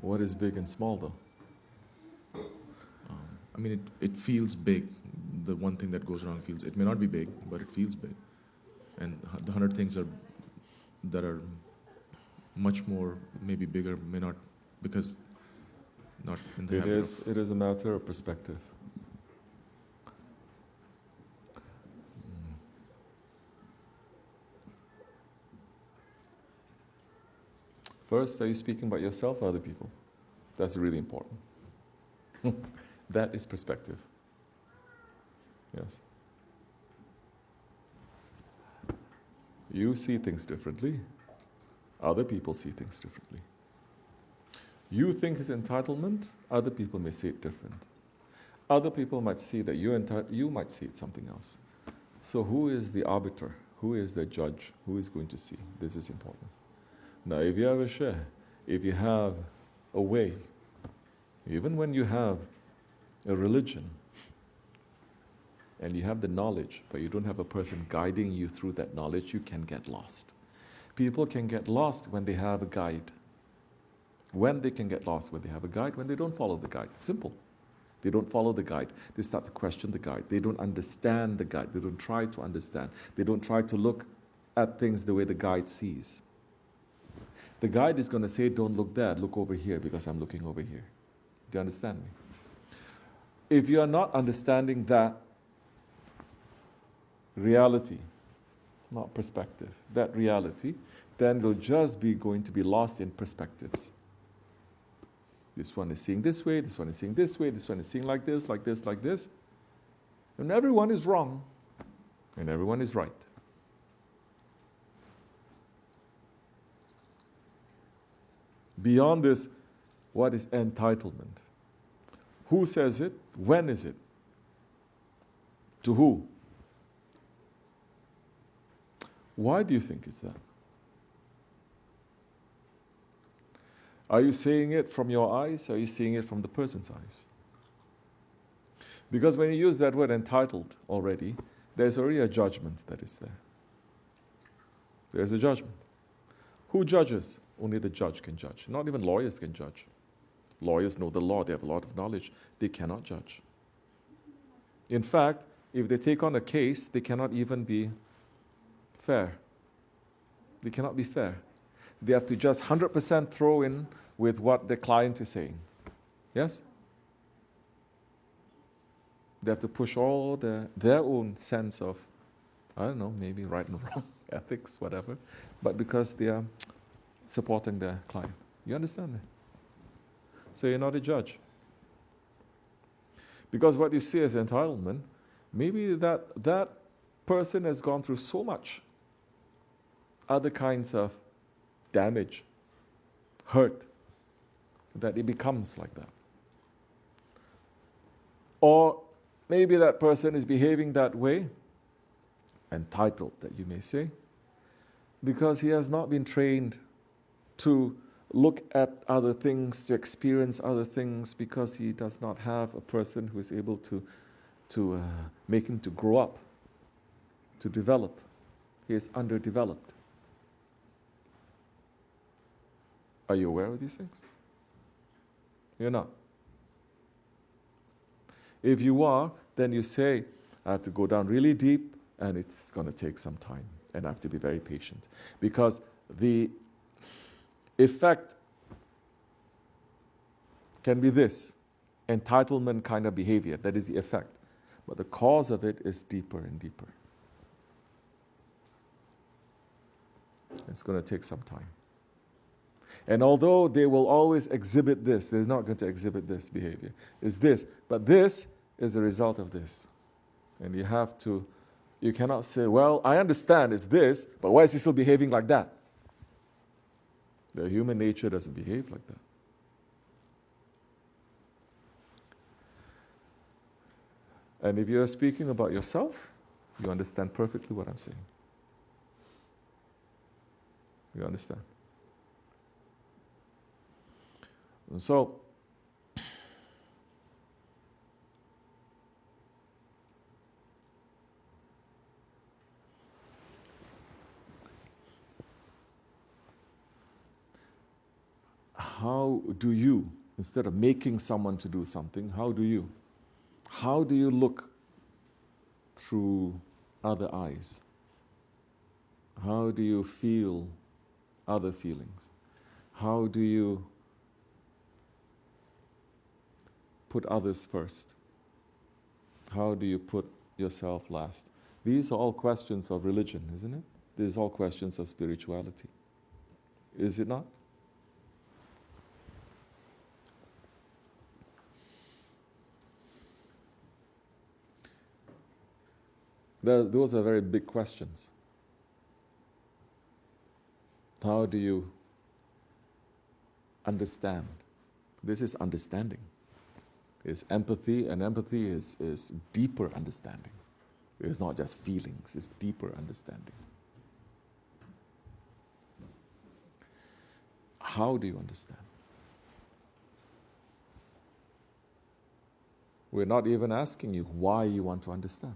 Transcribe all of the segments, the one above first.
What is big and small, though? I mean, it feels big. The one thing that goes wrong feels, it may not be big, but it feels big. And the 100 things that are much more, maybe bigger, may not, because not in the habit of. It is a matter of perspective. First, are you speaking about yourself or other people? That's really important. That is perspective. Yes. You see things differently. Other people see things differently. You think it's entitlement, other people may see it different. Other people might see that you're entitled, you might see it something else. So who is the arbiter? Who is the judge? Who is going to see? This is important. Now, if you have a share, if you have a way, even when you have a religion, and you have the knowledge, but you don't have a person guiding you through that knowledge, you can get lost. People can get lost when they have a guide. When they can get lost, when they have a guide, when they don't follow the guide. Simple. They don't follow the guide. They start to question the guide. They don't understand the guide. They don't try to understand. They don't try to look at things the way the guide sees. The guide is going to say, don't look there, look over here, because I'm looking over here. Do you understand me? If you are not understanding that reality, not perspective, that reality, then you'll just be going to be lost in perspectives. This one is seeing this way, this one is seeing this way, this one is seeing like this, like this, like this. And everyone is wrong, and everyone is right. Beyond this, what is entitlement? Who says it? When is it? To who? Why do you think it's that? Are you seeing it from your eyes? Or are you seeing it from the person's eyes? Because when you use that word entitled already, there's already a judgment that is there. There's a judgment. Who judges? Only the judge can judge. Not even lawyers can judge. Lawyers know the law. They have a lot of knowledge. They cannot judge. In fact, if they take on a case, they cannot even be fair. They cannot be fair. They have to just 100% throw in with what the client is saying. Yes? They have to push all their own sense of, I don't know, maybe right and wrong, ethics, whatever, but because they are supporting their client. You understand me? So you're not a judge. Because what you see as entitlement, maybe that person has gone through so much other kinds of damage, hurt, that it becomes like that. Or maybe that person is behaving that way, entitled, that you may say, because he has not been trained to look at other things, to experience other things, because he does not have a person who is able to make him to grow up, to develop. He is underdeveloped. Are you aware of these things? You're not. If you are, then you say, I have to go down really deep, and it's going to take some time, and I have to be very patient. Because the effect can be this, entitlement kind of behavior. That is the effect. But the cause of it is deeper and deeper. It's going to take some time. And although they will always exhibit this, they're not going to exhibit this behavior. It's this. But this is a result of this. And you cannot say, well, I understand it's this, but why is he still behaving like that? The human nature doesn't behave like that. And if you're speaking about yourself, you understand perfectly what I'm saying. You understand? And so, how do you, instead of making someone to do something, how do you look through other eyes? How do you feel other feelings? How do you put others first? How do you put yourself last? These are all questions of religion, isn't it? These are all questions of spirituality. Is it not? Those are very big questions. How do you understand? This is understanding. It's empathy, and empathy is deeper understanding. It's not just feelings, it's deeper understanding. How do you understand? We're not even asking you why you want to understand.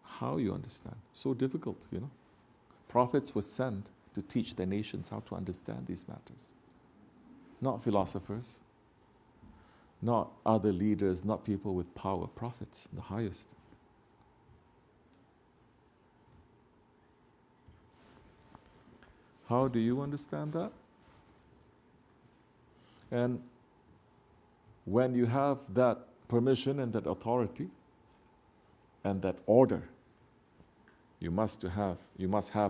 How you understand. So difficult, you know. Prophets were sent to teach their nations how to understand these matters. Not philosophers, not other leaders, not people with power. Prophets, the highest. How do you understand that? And when you have that permission and that authority and that order, you must have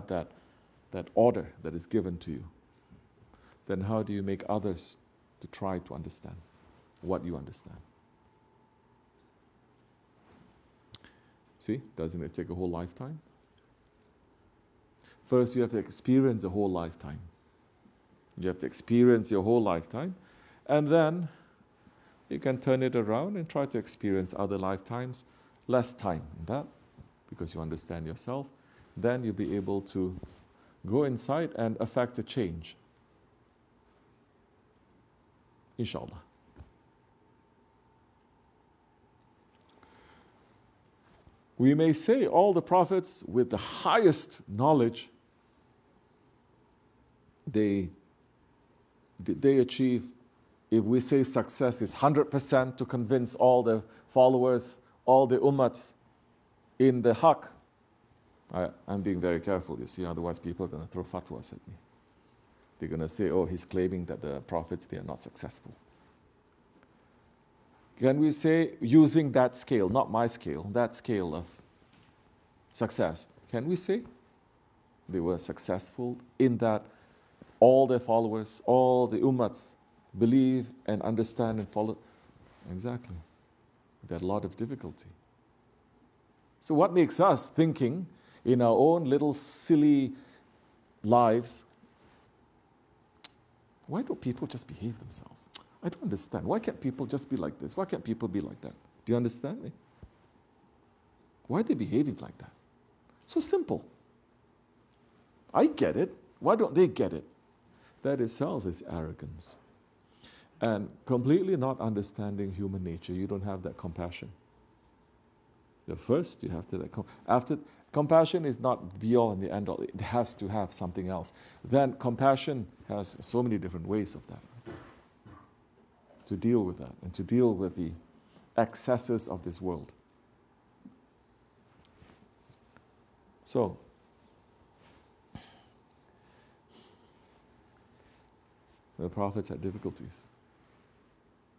that order that is given to you. Then how do you make others to try to understand what you understand? See, doesn't it take a whole lifetime? First, you have to experience a whole lifetime. You have to experience your whole lifetime, and then you can turn it around and try to experience other lifetimes, less time in that, because you understand yourself. Then you'll be able to go inside and affect a change. Inshallah. We may say all the prophets with the highest knowledge, they achieve, if we say success is 100% to convince all the followers, all the ummats in the haqq. I'm being very careful, you see, otherwise people are going to throw fatwas at me. They're going to say, oh, he's claiming that the prophets, they are not successful. Can we say, using that scale, not my scale, that scale of success, can we say they were successful in that all their followers, all the ummats believe and understand and follow? Exactly. They had a lot of difficulty. So what makes us thinking in our own little silly lives, why don't people just behave themselves? I don't understand. Why can't people just be like this? Why can't people be like that? Do you understand me? Why are they behaving like that? So simple. I get it. Why don't they get it? That itself is arrogance. And completely not understanding human nature. You don't have that compassion. The first, you have to, after, compassion is not be all and the end all. It has to have something else. Then compassion has so many different ways of that. To deal with that and to deal with the excesses of this world. So, the prophets had difficulties.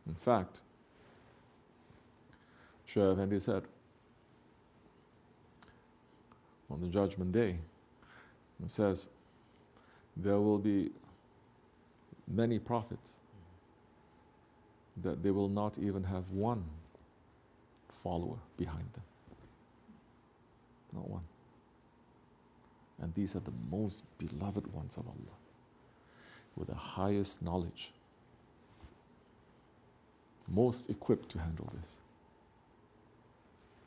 In fact, Shaban said, on the judgment day, it says, there will be many prophets that they will not even have one follower behind them. Not one. And these are the most beloved ones of Allah, with the highest knowledge, most equipped to handle this.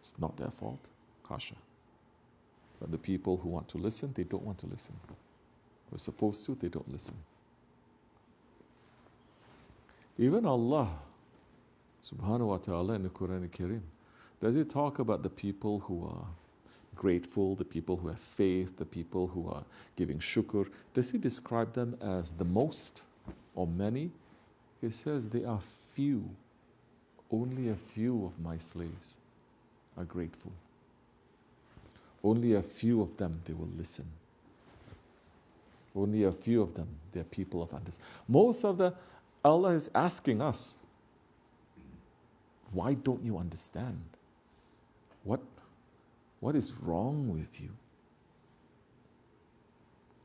It's not their fault, Kasha. But the people who want to listen, they don't want to listen. We're supposed to, they don't listen. Even Allah, subhanahu wa ta'ala, in the Quran al-Karim, does He talk about the people who are grateful, the people who have faith, the people who are giving shukr? Does He describe them as the most? or many? He says they are few. Only a few of my slaves are grateful. Only a few of them, they will listen. Only a few of them, they are people of understanding. Most of the, Allah is asking us, why don't you understand? What is wrong with you?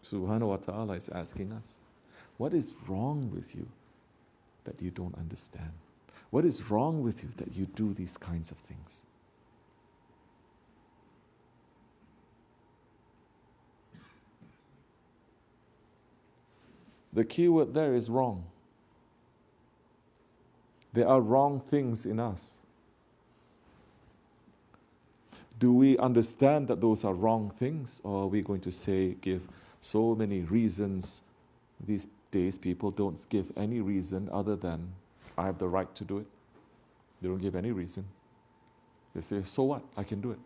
Subhanahu wa ta'ala is asking us, what is wrong with you that you don't understand? What is wrong with you that you do these kinds of things? The key word there is wrong. There are wrong things in us. Do we understand that those are wrong things, or are we going to say, give so many reasons? These days people don't give any reason other than, I have the right to do it. They don't give any reason. They say, so what? I can do it.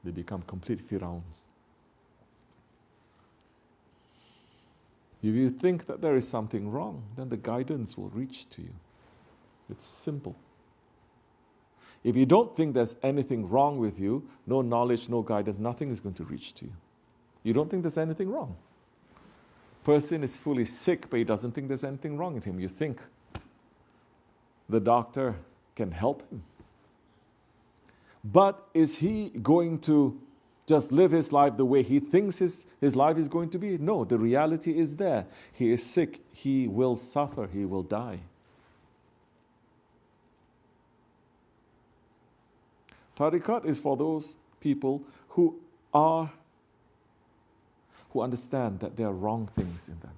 They become complete Fir'auns. If you think that there is something wrong, then the guidance will reach to you. It's simple. If you don't think there's anything wrong with you, no knowledge, no guidance, nothing is going to reach to you. You don't think there's anything wrong. Person is fully sick, but he doesn't think there's anything wrong with him. You think the doctor can help him. But is he going to just live his life the way he thinks his life is going to be? No, the reality is there. He is sick. He will suffer. He will die. Tariqat is for those people who understand that there are wrong things in them.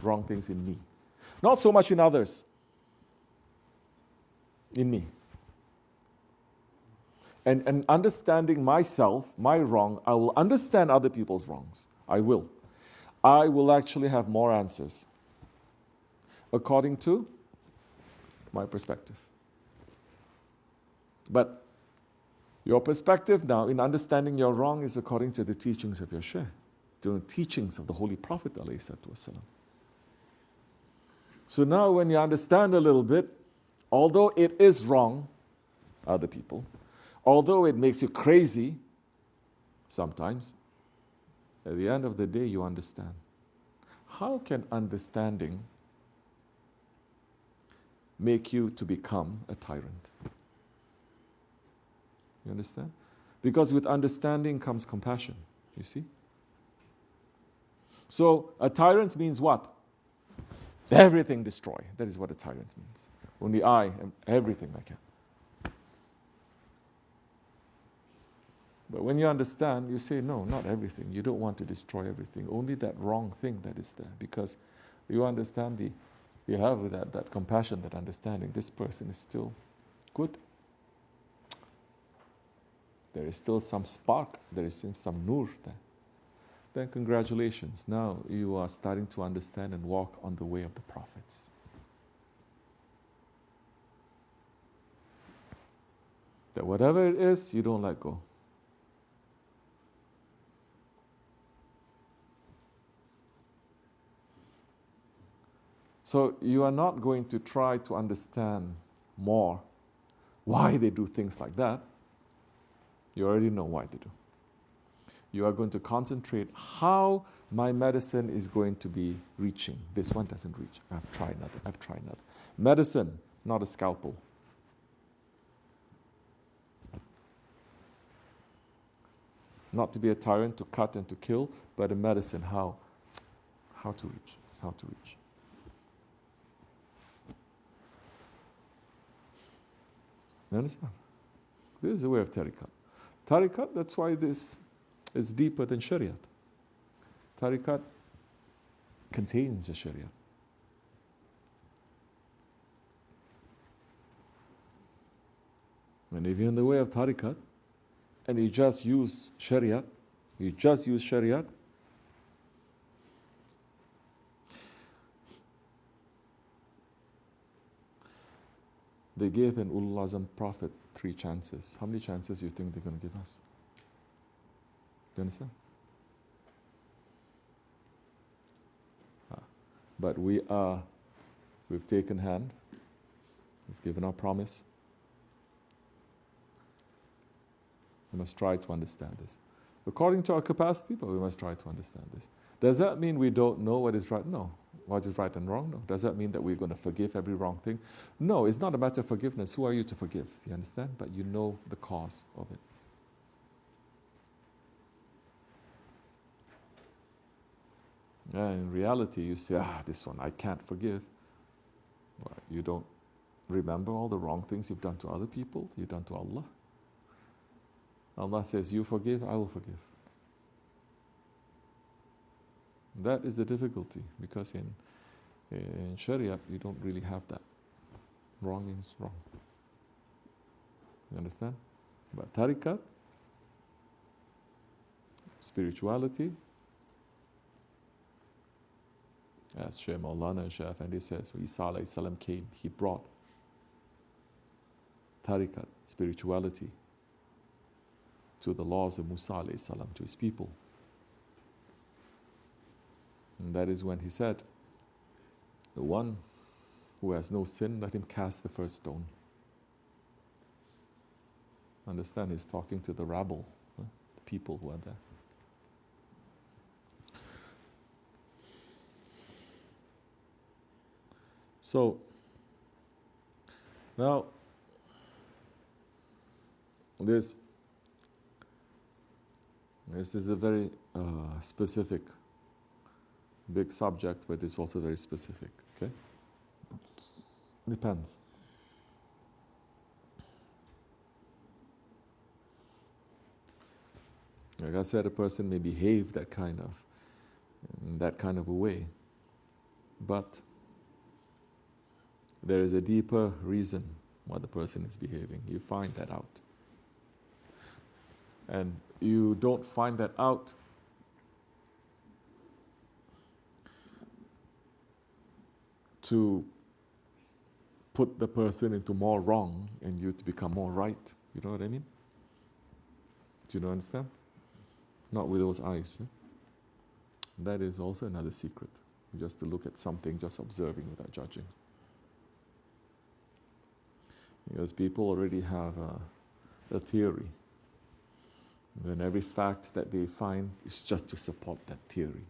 Wrong things in me. Not so much in others. In me. And understanding myself, my wrong, I will understand other people's wrongs. I will. I will actually have more answers according to my perspective. But your perspective now in understanding your wrong is according to the teachings of your Shaykh, the teachings of the Holy Prophet ﷺ. So now when you understand a little bit, although it is wrong, other people, although it makes you crazy sometimes, at the end of the day you understand. How can understanding make you to become a tyrant? You understand? Because with understanding comes compassion, you see? So a tyrant means what? Everything destroy. That is what a tyrant means. Only I am everything I can. But when you understand, you say, no, not everything. You don't want to destroy everything. Only that wrong thing that is there. Because you understand you have that compassion, that understanding. This person is still good. There is still some spark. There is some nur there. Then congratulations. Now you are starting to understand and walk on the way of the prophets. That whatever it is, you don't let go. So you are not going to try to understand more why they do things like that. You already know why they do. You are going to concentrate how my medicine is going to be reaching. This one doesn't reach. I've tried another. Medicine, not a scalpel. Not to be a tyrant, to cut and to kill, but a medicine, how to reach. You understand? This is the way of tariqat. Tariqat, that's why this is deeper than Shariat. Tariqat contains the Shariat. And if you're in the way of tariqat, and you just use Shariat, they gave an Ulul Azam prophet 3 chances. How many chances do you think they're going to give us? Do you understand? But we've taken hand, we've given our promise. We must try to understand this. According to our capacity, but we must try to understand this. Does that mean we don't know what is right? No. What is right and wrong? No. Does that mean that we're going to forgive every wrong thing? No, it's not a matter of forgiveness. Who are you to forgive? You understand? But you know the cause of it. In reality, you say, this one I can't forgive. Well, you don't remember all the wrong things you've done to other people, you've done to Allah. Allah says, you forgive, I will forgive. That is the difficulty, because in Sharia, you don't really have that. Wrong means wrong. You understand? But tariqat, spirituality, as Shaykh Maulana Shaban says, when Isa alayhi salam came, he brought tariqat, spirituality, to the laws of Musa alayhi salam, to his people. And that is when he said, the one who has no sin, let him cast the first stone. Understand, he's talking to the rabble, the people who are there. So, now, this is a very specific, big subject, but it's also very specific, okay? Depends. Like I said, a person may behave in that kind of a way, but there is a deeper reason why the person is behaving. You find that out. And you don't find that out to put the person into more wrong and you to become more right. You know what I mean? Do you understand? Not with those eyes. That is also another secret. Just to look at something, just observing without judging. Because people already have a theory. Then every fact that they find is just to support that theory.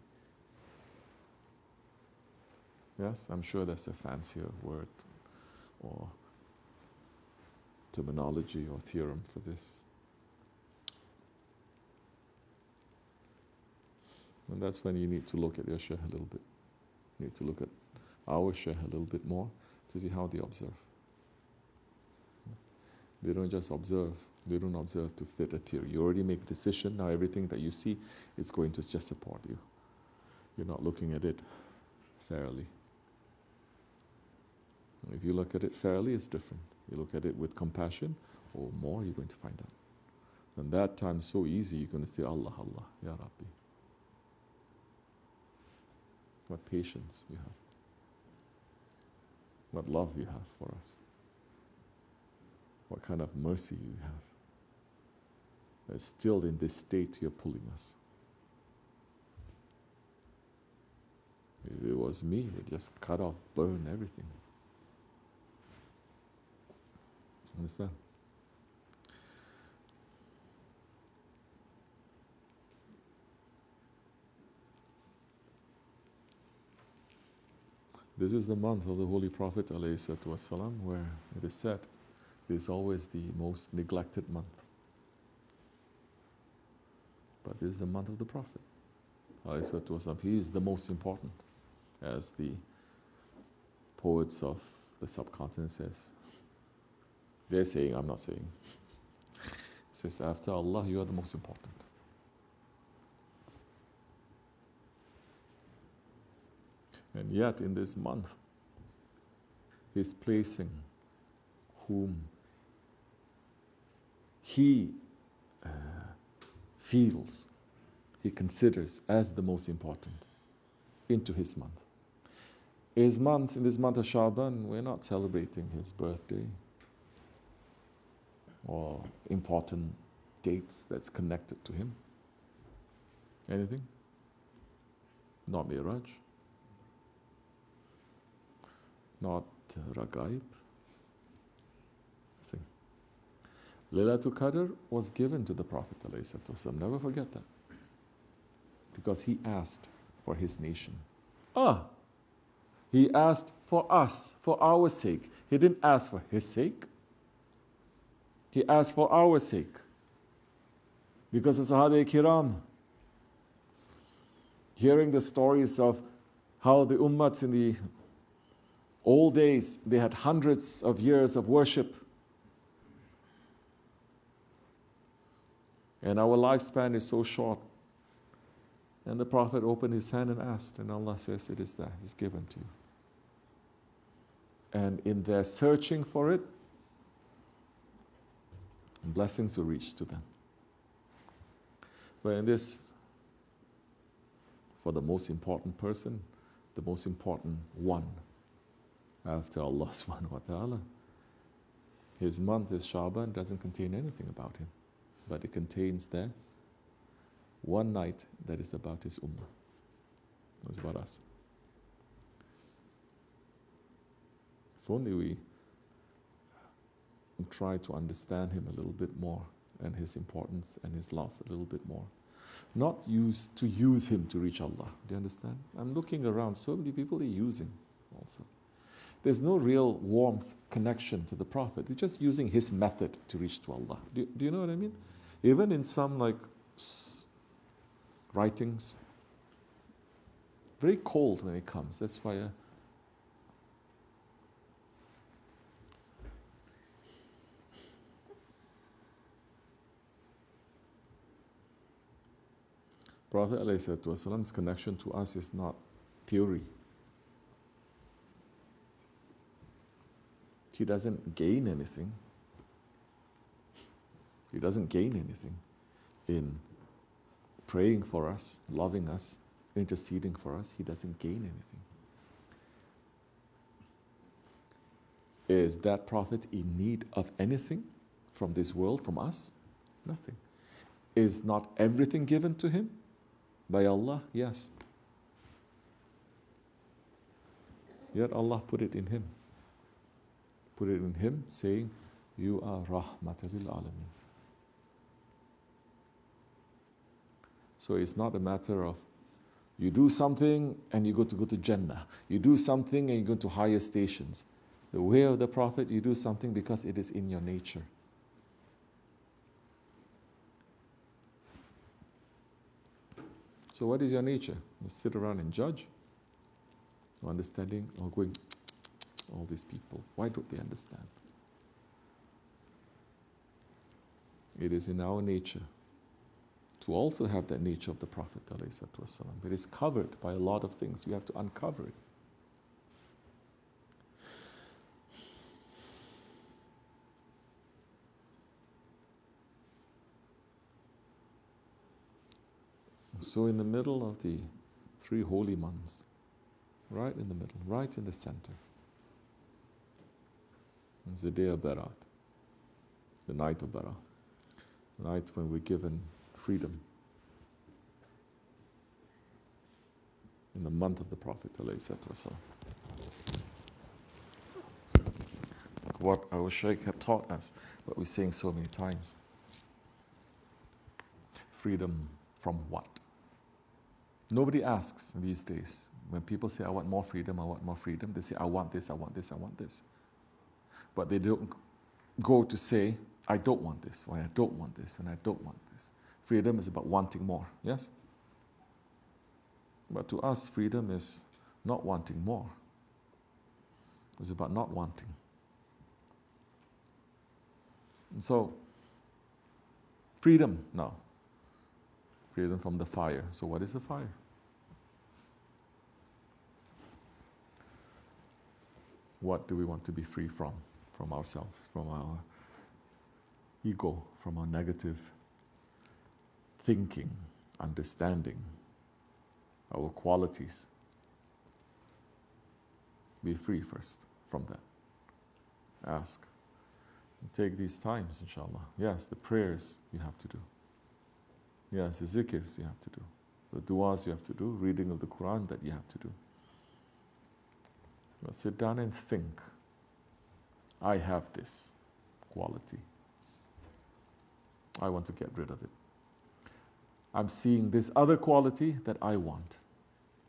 Yes, I'm sure that's a fancier word or terminology or theorem for this. And that's when you need to look at your Shaykh a little bit. You need to look at our Shaykh a little bit more to see how they observe. They don't just observe. They don't observe to fit a theory. You already make a decision. Now everything that you see is going to just support you. You're not looking at it fairly. If you look at it fairly, it's different. You look at it with compassion, or more, you're going to find out. And that time, so easy, you're going to say, Allah, Allah, Ya Rabbi. What patience you have. What love you have for us. What kind of mercy you have. That still in this state you're pulling us. If it was me, we'd just cut off, burn everything. Understand? This is the month of the Holy Prophet ﷺ, where it is said it is always the most neglected month. But this is the month of the Prophet ﷺ. He is the most important, as the poets of the subcontinent says. They're saying, I'm not saying. It says, after Allah, you are the most important. And yet, in this month, He's placing whom He feels, He considers as the most important into His month. In this month of Shaban, we're not celebrating His birthday or important dates that's connected to Him. Anything? Not Miraj. not Ragaib. Thing. Laylatul Qadr was given to the Prophet ﷺ. Never forget that. Because he asked for his nation. He asked for us, for our sake. He didn't ask for his sake. He asked for our sake. Because the Sahaba Kiram, hearing the stories of how the ummats in the old days, they had hundreds of years of worship. And our lifespan is so short. And the Prophet opened his hand and asked, and Allah says, it is there, it's given to you. And in their searching for it, blessings will reach to them. But in this, for the most important person, the most important one, after Allah subhanahu wa ta'ala, his month is Shaban, doesn't contain anything about him. But it contains there one night that is about his ummah. It's about us. If only we try to understand him a little bit more, and his importance and his love a little bit more. Not use him to reach Allah. Do you understand? I'm looking around, so many people they use him also. There's no real warmth connection to the Prophet. They're just using his method to reach to Allah. Do you know what I mean? Even in some writings, very cold when it comes. That's why Prophet ﷺ's connection to us is not theory. He doesn't gain anything. He doesn't gain anything in praying for us, loving us, interceding for us. He doesn't gain anything. Is that Prophet in need of anything from this world, from us? Nothing. Is not everything given to him by Allah? Yes. Yet Allah put it in him. Put it in him, saying, you are rahmatul lil alamin. So it's not a matter of you do something and you go to Jannah. You do something and you go to higher stations. The way of the Prophet, you do something because it is in your nature. So what is your nature? You sit around and judge? Or understanding, or going, all these people, why don't they understand? It is in our nature to also have that nature of the Prophet ﷺ. It is covered by a lot of things. We have to uncover it. So in the middle of the 3 holy months, right in the middle, right in the center, is the day of Barat, the night of Barat, the night when we're given freedom in the month of the Prophet ﷺ. What our Shaykh had taught us, what we're saying so many times. Freedom from what? Nobody asks these days. When people say, I want more freedom, they say, I want this, I want this, I want this. But they don't go to say, I don't want this, or I don't want this, and I don't want this. Freedom is about wanting more, yes? But to us, freedom is not wanting more. It's about not wanting. And so, freedom now. Freedom from the fire. So what is the fire? What do we want to be free from? From ourselves, from our ego, from our negative thinking, understanding, our qualities. Be free first from that. Ask. Take these times, inshallah. Yes, the prayers you have to do. Yes, the zikrs you have to do. The du'as you have to do. Reading of the Quran that you have to do. Now sit down and think. I have this quality. I want to get rid of it. I'm seeing this other quality that I want,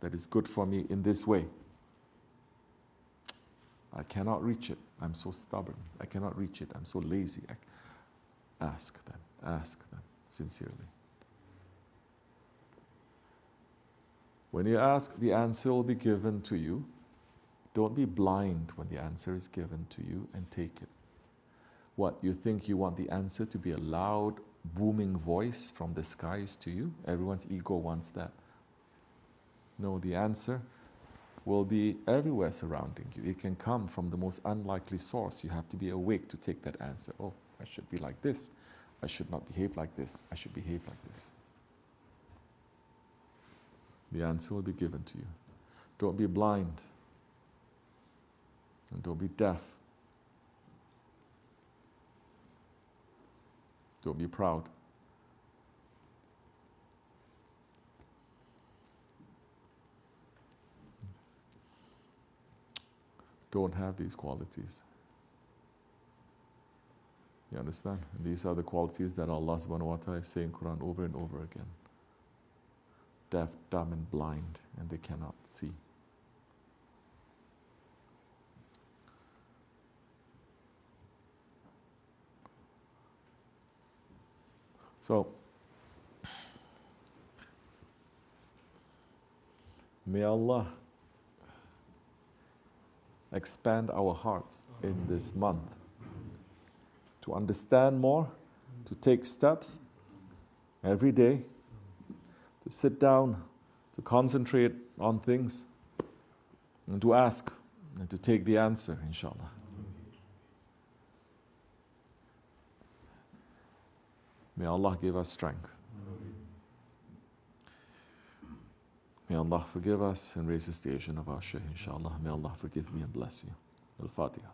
that is good for me in this way. I cannot reach it. I'm so stubborn. I cannot reach it. I'm so lazy. Ask them sincerely. When you ask, the answer will be given to you. Don't be blind when the answer is given to you, and take it. What, you think you want the answer to be a loud, booming voice from the skies to you? Everyone's ego wants that. No, the answer will be everywhere surrounding you. It can come from the most unlikely source. You have to be awake to take that answer. Oh, I should be like this. I should not behave like this. I should behave like this. The answer will be given to you. Don't be blind. And don't be deaf. Don't be proud. Don't have these qualities. You understand? And these are the qualities that Allah subhanahu wa ta'ala is saying in Quran over and over again. Deaf, dumb, and blind, and they cannot see. So, may Allah expand our hearts in this month to understand more, to take steps every day, to sit down, to concentrate on things, and to ask, and to take the answer, inshallah. May Allah give us strength. May Allah forgive us and raise the station of our Shaykh, inshallah. May Allah forgive me and bless you. Al-Fatiha.